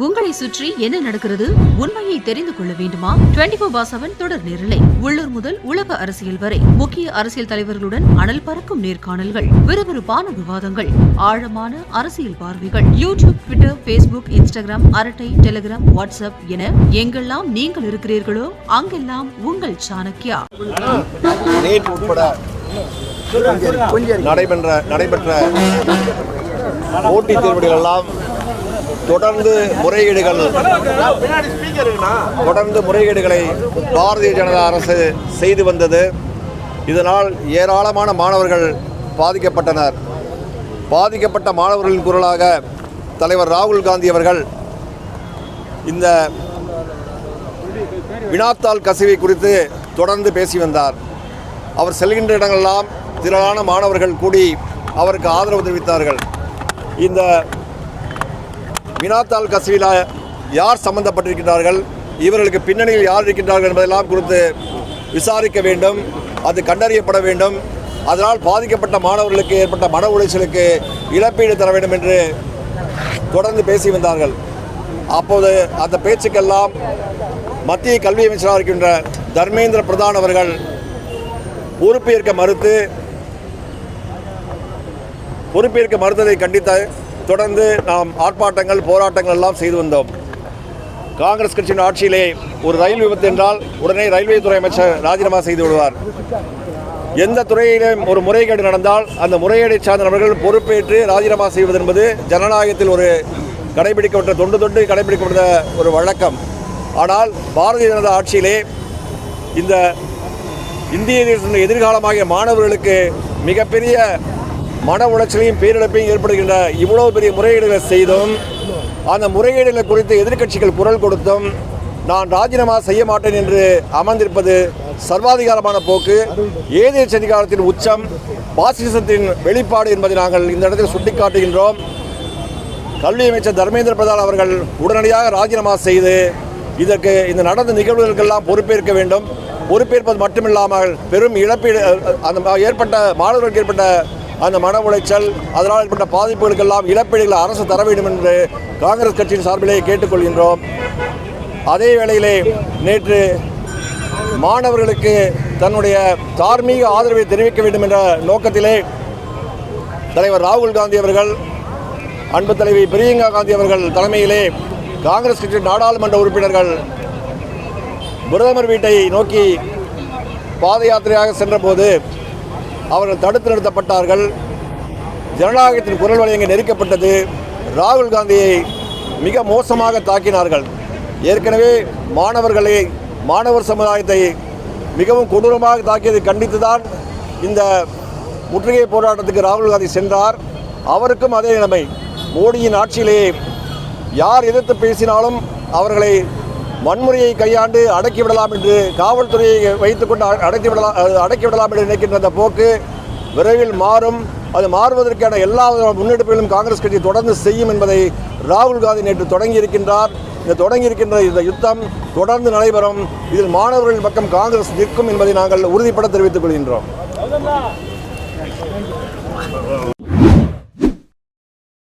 உங்களை சுற்றி என்ன நடக்கிறது? உண்மையை தெரிந்து கொள்ள வேண்டுமா? 24/7 தொடர் நேரலை. உள்ளூர் முதல் உலக அரசியல் வரை முக்கிய அரசியல் தலைவர்களுடன் அனல் பறக்கும் நேர்காணல்கள், விறுவிறுப்பான விவாதங்கள், ஆழமான அரசியல் பார்வைகள். யூடியூப், ட்விட்டர், பேஸ்புக், இன்ஸ்டாகிராம், அரட்டை, டெலிகிராம், வாட்ஸ்அப் என எங்கெல்லாம் நீங்கள் இருக்கிறீர்களோ அங்கெல்லாம் உங்கள் சாணக்கியா. நடைபெற்ற போட்டித் தேர்வுகள் எல்லாம் தொடர்ந்து முறைகேடுகளை பாரதிய ஜனதா அரசு செய்து வந்தது. இதனால் ஏராளமான மாணவர்கள் பாதிக்கப்பட்டனர். பாதிக்கப்பட்ட மாணவர்களின் குரலாக தலைவர் ராகுல் காந்தி அவர்கள் இந்த வினாத்தாள் கசிவை குறித்து தொடர்ந்து பேசி வந்தார். அவர் செல்கின்ற இடங்களெல்லாம் திரளான மாணவர்கள் கூடி அவருக்கு ஆதரவு தெரிவித்தார்கள். இந்த வினாத்தாள் கசிவில் யார் சம்பந்தப்பட்டிருக்கிறார்கள், இவர்களுக்கு பின்னணியில் யார் இருக்கின்றார்கள் என்பதெல்லாம் குறித்து விசாரிக்க வேண்டும், அது கண்டறியப்பட வேண்டும். அதனால் பாதிக்கப்பட்ட மாணவர்களுக்கு ஏற்பட்ட மன உளைச்சலுக்கு இழப்பீடு தர வேண்டும் என்று தொடர்ந்து பேசி வந்தார்கள். அப்போது அந்த பேச்சுக்கெல்லாம் மத்திய கல்வி அமைச்சராக இருக்கின்ற தர்மேந்திர பிரதான் அவர்கள் பொறுப்பேற்க மறுத்ததை கண்டித்து தொடர்ந்து நாம் ஆர்ப்பாட்டங்கள், போராட்டங்கள் எல்லாம் செய்து வந்தோம். காங்கிரஸ் கட்சியின் ஆட்சியிலே ஒரு ரயில் விபத்து என்றால் உடனே ரயில்வே துறை அமைச்சர் ராஜினாமா செய்து விடுவார். எந்த துறையிலும் ஒரு முறைகேடு நடந்தால் அந்த முறைகேடை சார்ந்த நபர்கள் பொறுப்பேற்று ராஜினாமா செய்வது என்பது ஜனநாயகத்தில் ஒரு கடைபிடிக்கப்பட்ட தொண்டு கடைபிடிக்கப்பட்ட ஒரு வழக்கம். ஆனால் பாரதிய ஜனதா ஆட்சியிலே இந்த இந்திய தேசத்தின் எதிர்காலமாகிய மாணவர்களுக்கு மிகப்பெரிய மன உளைச்சலையும் பேரிழப்பையும் ஏற்படுகின்ற இவ்வளவு பெரிய முறைகேடுகளை செய்தும் அந்த முறைகேடுகளை குறித்து எதிர்க்கட்சிகள் குரல் கொடுத்தும் நான் ராஜினாமா செய்ய மாட்டேன் என்று அமர்ந்திருப்பது சர்வாதிகாரமான போக்கு, ஏதேச்ச அதிகாரத்தின் உச்சம், பாசிசத்தின் வெளிப்பாடு என்பதை நாங்கள் இந்த இடத்தில் சுட்டிக்காட்டுகின்றோம். கல்வி அமைச்சர் தர்மேந்திர பிரதான் அவர்கள் உடனடியாக ராஜினாமா செய்து இதற்கு இந்த நடந்த நிகழ்வுகளுக்கெல்லாம் பொறுப்பேற்க வேண்டும். பொறுப்பேற்பது மட்டுமில்லாமல் பெரும் இழப்பீடு, அந்த மாணவர்களுக்கு ஏற்பட்ட அந்த மன உளைச்சல், அதனால் ஏற்பட்ட பாதிப்புகளுக்கெல்லாம் இழப்பீடுகளை அரசு தர வேண்டும் என்று காங்கிரஸ் கட்சியின் சார்பிலே கேட்டுக்கொள்கின்றோம். அதே வேளையிலே நேற்று மாணவர்களுக்கு தன்னுடைய தார்மீக ஆதரவை தெரிவிக்க வேண்டும் என்ற நோக்கத்திலே தலைவர் ராகுல் காந்தி அவர்கள், அன்பு தலைவி பிரியங்கா காந்தி அவர்கள் தலைமையிலே காங்கிரஸ் கட்சியின் நாடாளுமன்ற உறுப்பினர்கள் பிரதமர் வீட்டை நோக்கி பாத யாத்திரையாக சென்றபோது அவர்கள் தடுத்து நிறுத்தப்பட்டார்கள். ஜனநாயகத்தின் குரல் வழங்க நெருக்கப்பட்டது. ராகுல் காந்தியை மிக மோசமாக தாக்கினார்கள். ஏற்கனவே மாணவர் சமுதாயத்தை மிகவும் கொடூரமாக தாக்கியதை கண்டித்துதான் இந்த முற்றுகை போராட்டத்துக்கு ராகுல் காந்தி சென்றார். அவருக்கும் அதே நிலைமை. மோடியின் ஆட்சியிலேயே யார் எதிர்த்து பேசினாலும் அவர்களை வன்முறையை கையாண்டு அடக்கிவிடலாம் என்று, காவல்துறையை வைத்துக்கொண்டு அடக்கிவிடலாம் என்று நினைக்கின்ற அந்த போக்கு விரைவில் மாறும். அது மாறுவதற்கான எல்லா முன்னெடுப்புகளும் காங்கிரஸ் கட்சி தொடர்ந்து செய்யும் என்பதை ராகுல் காந்தி நேற்று தொடங்கியிருக்கின்றார். இந்த யுத்தம் தொடர்ந்து நடைபெறும். இதில் மாணவர்கள் பக்கம் காங்கிரஸ் நிற்கும் என்பதை நாங்கள் உறுதிப்பட தெரிவித்துக் கொள்கின்றோம்.